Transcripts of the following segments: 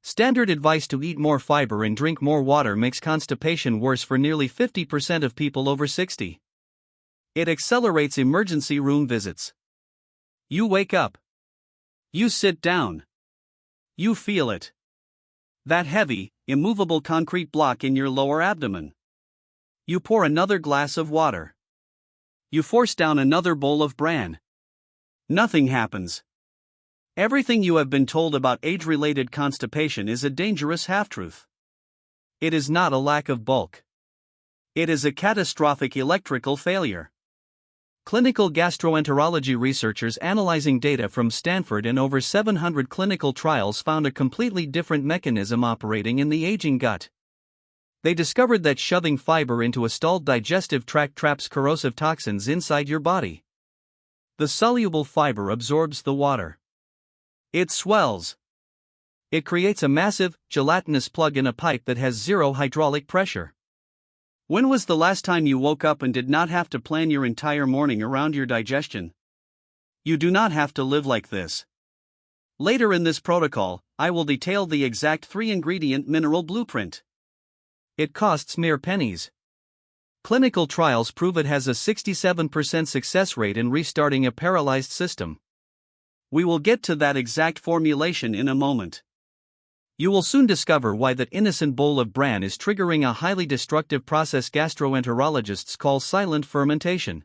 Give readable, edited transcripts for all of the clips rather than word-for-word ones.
Standard advice to eat more fiber and drink more water makes constipation worse for nearly 50% of people over 60. It accelerates emergency room visits. You wake up. You sit down. You feel it. That heavy, immovable concrete block in your lower abdomen. You pour another glass of water. You force down another bowl of bran. Nothing happens. Everything you have been told about age-related constipation is a dangerous half-truth. It is not a lack of bulk. It is a catastrophic electrical failure. Clinical gastroenterology researchers analyzing data from Stanford and over 700 clinical trials found a completely different mechanism operating in the aging gut. They discovered that shoving fiber into a stalled digestive tract traps corrosive toxins inside your body. The soluble fiber absorbs the water. It swells. It creates a massive, gelatinous plug in a pipe that has zero hydraulic pressure. When was the last time you woke up and did not have to plan your entire morning around your digestion? You do not have to live like this. Later in this protocol, I will detail the exact 3-ingredient mineral blueprint. It costs mere pennies. Clinical trials prove it has a 67% success rate in restarting a paralyzed system. We will get to that exact formulation in a moment. You will soon discover why that innocent bowl of bran is triggering a highly destructive process gastroenterologists call silent fermentation.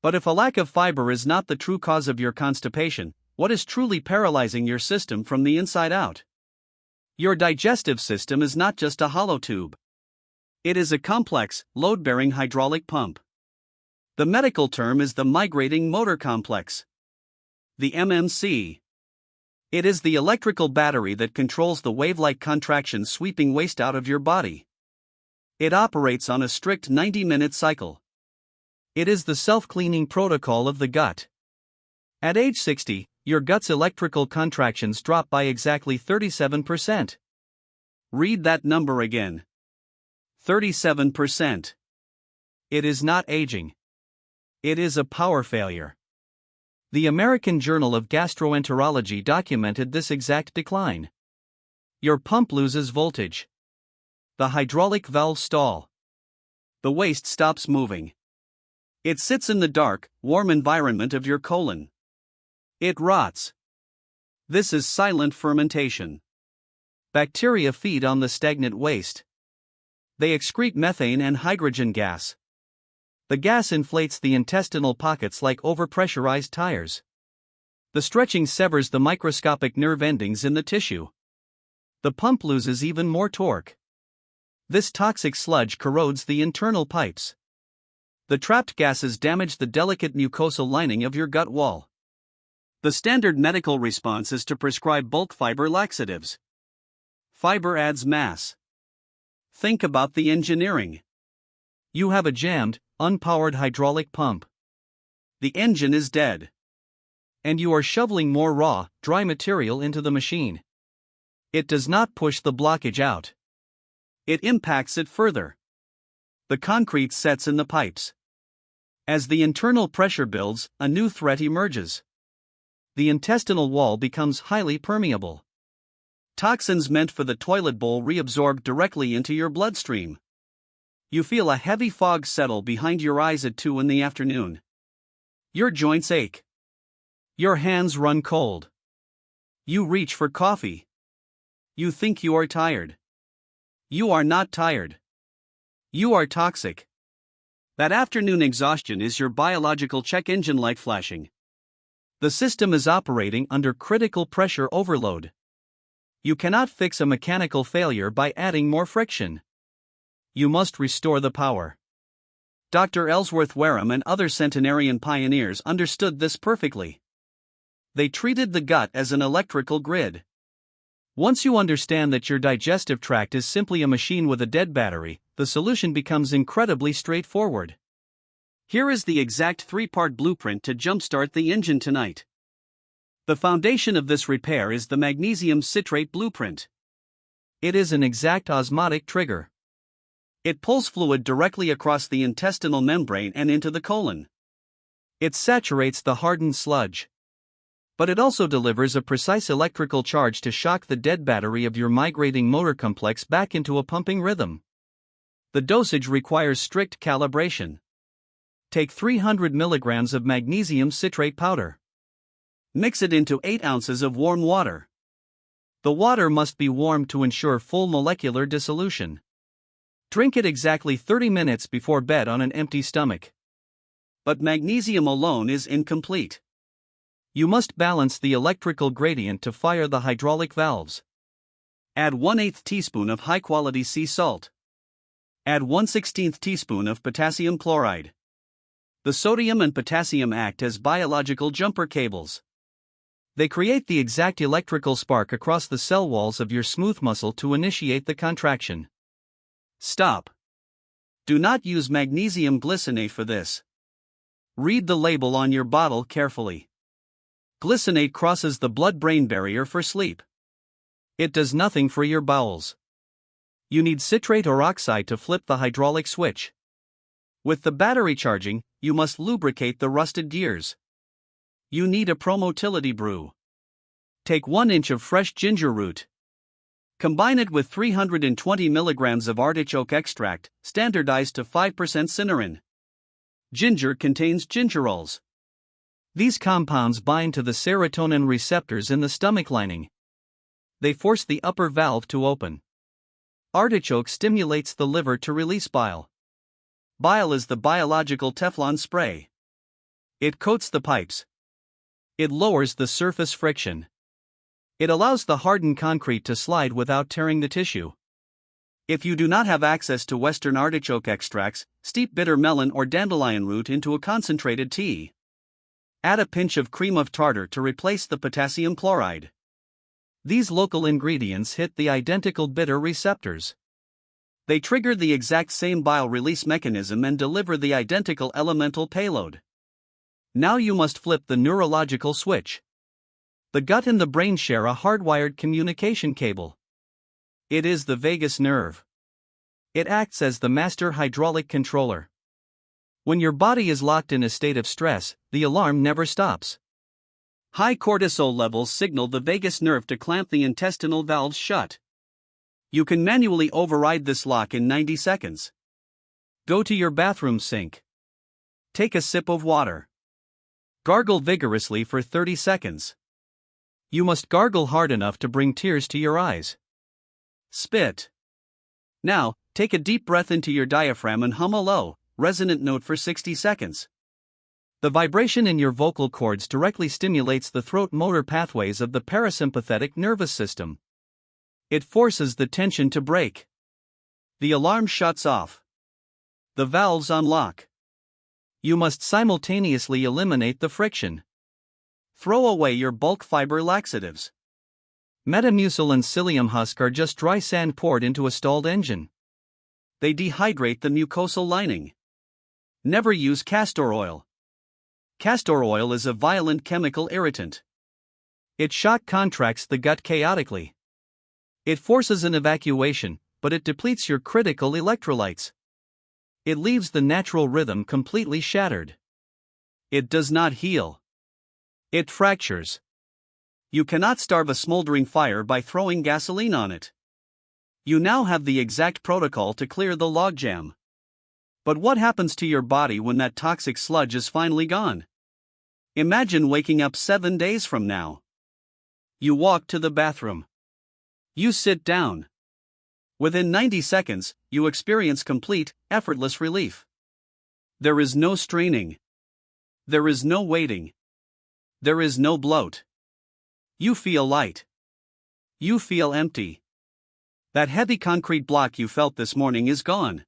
But if a lack of fiber is not the true cause of your constipation, what is truly paralyzing your system from the inside out? Your digestive system is not just a hollow tube. It is a complex, load-bearing hydraulic pump. The medical term is the Migrating Motor Complex. The MMC. It is the electrical battery that controls the wave-like contractions sweeping waste out of your body. It operates on a strict 90-minute cycle. It is the self-cleaning protocol of the gut. At age 60, your gut's electrical contractions drop by exactly 37%. Read that number again. 37%. It is not aging. It is a power failure. The American Journal of Gastroenterology documented this exact decline. Your pump loses voltage. The hydraulic valves stall. The waste stops moving. It sits in the dark, warm environment of your colon. It rots. This is silent fermentation. Bacteria feed on the stagnant waste. They excrete methane and hydrogen gas. The gas inflates the intestinal pockets like overpressurized tires. The stretching severs the microscopic nerve endings in the tissue. The pump loses even more torque. This toxic sludge corrodes the internal pipes. The trapped gases damage the delicate mucosal lining of your gut wall. The standard medical response is to prescribe bulk fiber laxatives. Fiber adds mass. Think about the engineering. You have a jammed, unpowered hydraulic pump. The engine is dead. And you are shoveling more raw, dry material into the machine. It does not push the blockage out. It impacts it further. The concrete sets in the pipes. As the internal pressure builds, a new threat emerges. The intestinal wall becomes highly permeable. Toxins meant for the toilet bowl reabsorb directly into your bloodstream. You feel a heavy fog settle behind your eyes at 2 in the afternoon. Your joints ache. Your hands run cold. You reach for coffee. You think you are tired. You are not tired. You are toxic. That afternoon exhaustion is your biological check engine light flashing. The system is operating under critical pressure overload. You cannot fix a mechanical failure by adding more friction. You must restore the power. Dr. Ellsworth Wareham and other centenarian pioneers understood this perfectly. They treated the gut as an electrical grid. Once you understand that your digestive tract is simply a machine with a dead battery, the solution becomes incredibly straightforward. Here is the exact 3-part blueprint to jumpstart the engine tonight. The foundation of this repair is the magnesium citrate blueprint. It is an exact osmotic trigger. It pulls fluid directly across the intestinal membrane and into the colon. It saturates the hardened sludge. But it also delivers a precise electrical charge to shock the dead battery of your migrating motor complex back into a pumping rhythm. The dosage requires strict calibration. Take 300 mg of magnesium citrate powder. Mix it into 8 ounces of warm water. The water must be warm to ensure full molecular dissolution. Drink it exactly 30 minutes before bed on an empty stomach. But magnesium alone is incomplete. You must balance the electrical gradient to fire the hydraulic valves. Add 1/8 teaspoon of high-quality sea salt. Add 1/16 teaspoon of potassium chloride. The sodium and potassium act as biological jumper cables. They create the exact electrical spark across the cell walls of your smooth muscle to initiate the contraction. Stop. Do not use magnesium glycinate for this. Read the label on your bottle carefully. Glycinate crosses the blood-brain barrier for sleep. It does nothing for your bowels. You need citrate or oxide to flip the hydraulic switch. With the battery charging, you must lubricate the rusted gears. You need a Pro-Motility brew. Take 1 inch of fresh ginger root. Combine it with 320 mg of artichoke extract, standardized to 5% cynarin. Ginger contains gingerols. These compounds bind to the serotonin receptors in the stomach lining. They force the upper valve to open. Artichoke stimulates the liver to release bile. Bile is the biological Teflon spray. It coats the pipes. It lowers the surface friction. It allows the hardened concrete to slide without tearing the tissue. If you do not have access to Western artichoke extracts, steep bitter melon or dandelion root into a concentrated tea. Add a pinch of cream of tartar to replace the potassium chloride. These local ingredients hit the identical bitter receptors. They trigger the exact same bile release mechanism and deliver the identical elemental payload. Now you must flip the neurological switch. The gut and the brain share a hardwired communication cable. It is the vagus nerve. It acts as the master hydraulic controller. When your body is locked in a state of stress, the alarm never stops. High cortisol levels signal the vagus nerve to clamp the intestinal valves shut. You can manually override this lock in 90 seconds. Go to your bathroom sink. Take a sip of water. Gargle vigorously for 30 seconds. You must gargle hard enough to bring tears to your eyes. Spit. Now, take a deep breath into your diaphragm and hum a low, resonant note for 60 seconds. The vibration in your vocal cords directly stimulates the throat motor pathways of the parasympathetic nervous system. It forces the tension to break. The alarm shuts off. The valves unlock. You must simultaneously eliminate the friction. Throw away your bulk fiber laxatives. Metamucil and psyllium husk are just dry sand poured into a stalled engine. They dehydrate the mucosal lining. Never use castor oil. Castor oil is a violent chemical irritant. It shock contracts the gut chaotically. It forces an evacuation, but it depletes your critical electrolytes. It leaves the natural rhythm completely shattered. It does not heal. It fractures. You cannot starve a smoldering fire by throwing gasoline on it. You now have the exact protocol to clear the logjam. But what happens to your body when that toxic sludge is finally gone? Imagine waking up 7 days from now. You walk to the bathroom. You sit down. Within 90 seconds, you experience complete, effortless relief. There is no straining. There is no waiting. There is no bloat. You feel light. You feel empty. That heavy concrete block you felt this morning is gone.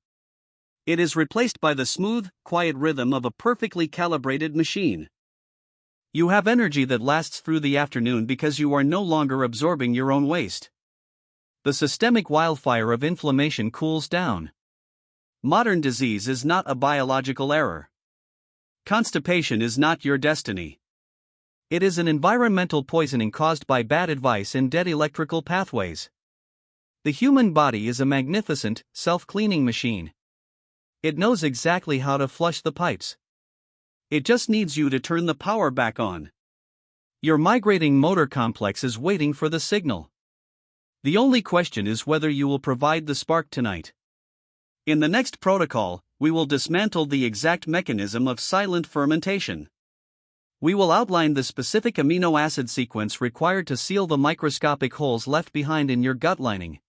It is replaced by the smooth, quiet rhythm of a perfectly calibrated machine. You have energy that lasts through the afternoon because you are no longer absorbing your own waste. The systemic wildfire of inflammation cools down. Modern disease is not a biological error. Constipation is not your destiny. It is an environmental poisoning caused by bad advice and dead electrical pathways. The human body is a magnificent, self-cleaning machine. It knows exactly how to flush the pipes. It just needs you to turn the power back on. Your migrating motor complex is waiting for the signal. The only question is whether you will provide the spark tonight. In the next protocol, we will dismantle the exact mechanism of silent fermentation. We will outline the specific amino acid sequence required to seal the microscopic holes left behind in your gut lining.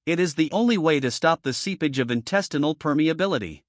It is the only way to stop the seepage of intestinal permeability.